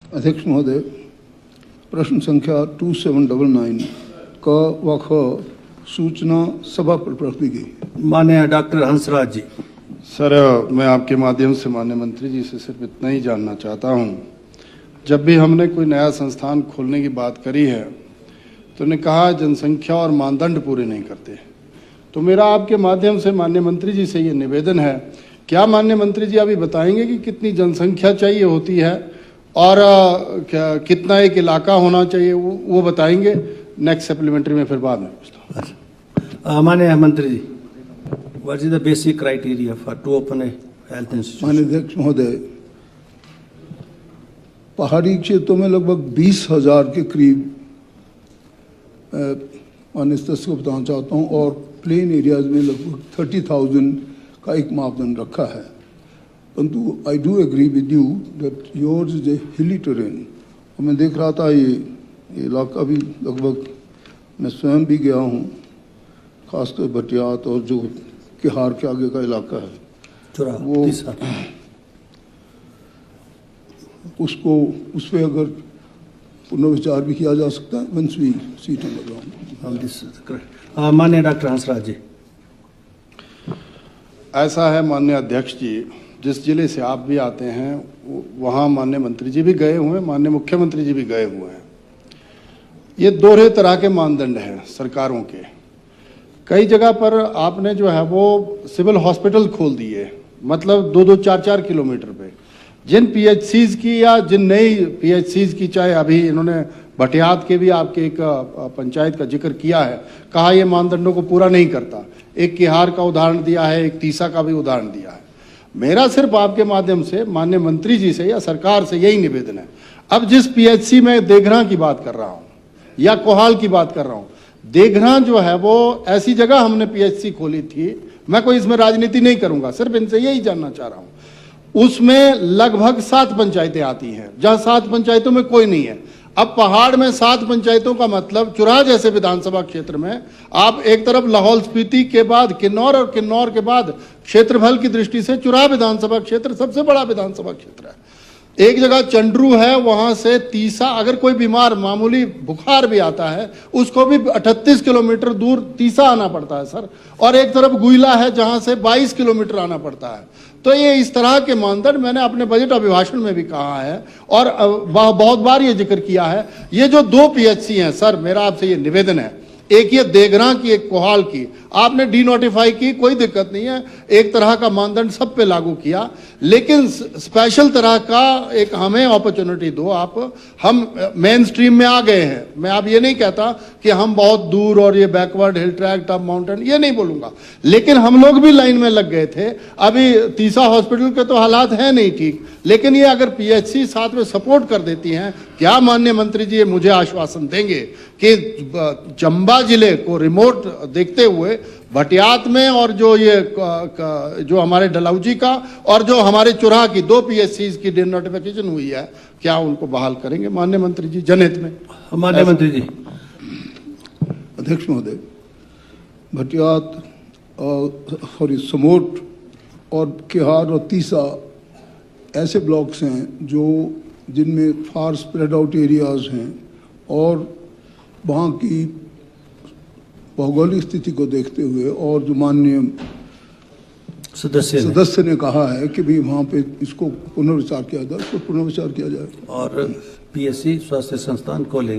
अध्यक्ष महोदय, प्रश्न संख्या 2799 क व ख सूचना सभा पर प्रस्तुत की गई। माननीय डॉक्टर हंसराज जी। सर, मैं आपके माध्यम से माननीय मंत्री जी से सिर्फ इतना ही जानना चाहता हूं, जब भी हमने कोई नया संस्थान खोलने की बात करी है तो उन्होंने कहा जनसंख्या और मानदंड पूरे नहीं करते। तो मेरा आपके माध्यम से माननीय मंत्री जी से ये निवेदन है, क्या माननीय मंत्री जी अभी बताएंगे कि कितनी जनसंख्या चाहिए होती है और कितना एक इलाका होना चाहिए, वो बताएंगे। नेक्स्ट सप्लीमेंट्री में फिर बाद में पूछता हूँ। माननीय मंत्री ji, what is the basic criteria for to open a health institute? माननीय अध्यक्ष महोदय, पहाड़ी क्षेत्रों में लगभग 20,000 के करीब माननीय सदस्य को बताना चाहता हूँ और प्लेन एरियाज में लगभग 30,000 का एक मापदंड रखा है। परंतु I do agree with you that yours is a hilly terrain. और मैं देख रहा था ये इलाका भी लगभग, मैं स्वयं भी गया हूँ, खासकर भटियात और जो किहार के आगे का इलाका है वो, उसको उस पर अगर पुनर्विचार भी किया जा सकता है। Once we seat number. माननीय डॉक्टर हंसराज जी। ऐसा है माननीय अध्यक्ष जी, जिस जिले से आप भी आते हैं वहाँ माननीय मंत्री जी भी गए हुए हैं, माननीय मुख्यमंत्री जी भी गए हुए हैं। ये दोहरे तरह के मानदंड हैं सरकारों के। कई जगह पर आपने जो है वो सिविल हॉस्पिटल खोल दिए, मतलब 2-2, 4-4 किलोमीटर पे। जिन पीएचसीज की या जिन नई पीएचसीज की, चाहे अभी इन्होंने भटियात के भी आपके एक पंचायत का जिक्र किया है, कहा ये मानदंडों को पूरा नहीं करता। एक किहार का उदाहरण दिया है, एक तीसा का भी उदाहरण दिया है। मेरा सिर्फ आपके माध्यम से माननीय मंत्री जी से या सरकार से यही निवेदन है, अब जिस पीएचसी में देघरा की बात कर रहा हूँ या कोहाल की बात कर रहा हूँ, देघरा जो है वो ऐसी जगह हमने पीएचसी खोली थी। मैं कोई इसमें राजनीति नहीं करूंगा, सिर्फ इनसे यही जानना चाह रहा हूँ। उसमें लगभग 7 पंचायतें आती हैं, जहां 7 पंचायतों में कोई नहीं है। अब पहाड़ में 7 पंचायतों का मतलब चुराह जैसे विधानसभा क्षेत्र में आप एक तरफ लाहौल स्पीति के बाद किन्नौर और किन्नौर के बाद क्षेत्रफल की दृष्टि से चुराह विधानसभा क्षेत्र सबसे बड़ा विधानसभा क्षेत्र है। एक जगह चंड्रू है, वहां से तीसा, अगर कोई बीमार मामूली बुखार भी आता है उसको भी 38 किलोमीटर दूर तीसा आना पड़ता है सर। और एक तरफ गुइला है जहां से 22 किलोमीटर आना पड़ता है। तो ये इस तरह के मानदंड मैंने अपने बजट अभिभाषण में भी कहा है और बहुत बार ये जिक्र किया है। ये जो 2 पीएचसी हैं सर, मेरा आपसे ये निवेदन है, एक ये देघरा की, एक कोहाल की, आपने डी नोटिफाई की, कोई दिक्कत नहीं है, एक तरह का मानदंड सब पे लागू किया, लेकिन स्पेशल तरह का एक हमें अपॉर्चुनिटी दो आप। हम मेन स्ट्रीम में आ गए हैं। मैं अब ये नहीं कहता कि हम बहुत दूर और ये बैकवर्ड हिल ट्रैक टॉप माउंटेन, ये नहीं बोलूंगा, लेकिन हम लोग भी लाइन में लग गए थे। अभी तीसा हॉस्पिटल के तो हालात है नहीं ठीक, लेकिन ये अगर पीएचसी साथ में सपोर्ट कर देती हैं, क्या माननीय मंत्री जी मुझे आश्वासन देंगे कि चंबा जिले को रिमोट देखते हुए भटियात में और जो ये जो हमारे डलहौजी का और जो हमारे चुराह की 2 पीएचसी की डी नोटिफिकेशन हुई है, क्या उनको बहाल करेंगे माननीय मंत्री जी, जनहित में? माननीय मंत्री जी। अध्यक्ष महोदय, भटियात समोट और किहार और तीसा ऐसे ब्लॉक्स हैं जो जिनमें फार स्प्रेड आउट एरियाज हैं और वहाँ की भौगोलिक स्थिति को देखते हुए और जो माननीय सदस्य ने कहा है कि भाई वहाँ पे इसको पुनर्विचार किया जाए, तो पुनर्विचार किया जाए। और पीएचसी स्वास्थ्य संस्थान खोलेंगे।